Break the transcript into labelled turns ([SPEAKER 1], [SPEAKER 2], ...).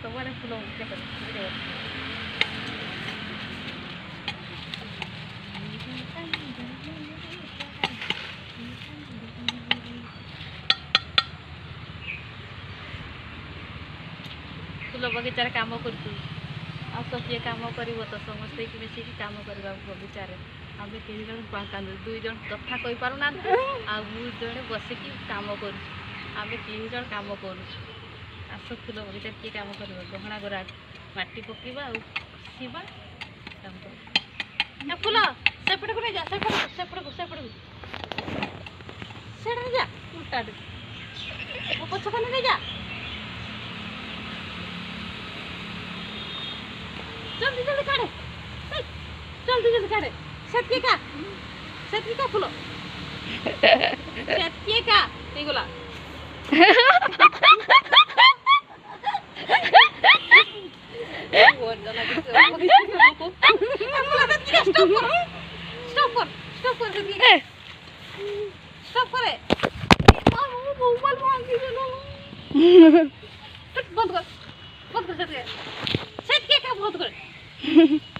[SPEAKER 1] ସବୁଆଡ଼େ ଫୁଲ फूल बगीचार काम करूँ आस किए कम कर तो समस्ते मिसिकी कम करवा बगीचार आम तीन जन दुई जन कथा कही पारना जड़े बसिकी कम करूँ आम तीन जन कम करूँ आस फूल बगीचार किए कम कर गहना गरा माटी पकड़ा आसवा कम कर फूल सेपट को नहीं जा सेपट को जा उल्टा पछ कने नहीं जा जल्दी जल्दी काढ़े जल्दी जल्दी काढ़े सेतके का फूल सेतके का गला स्टॉप करे बंद कर सेतके का बंद कर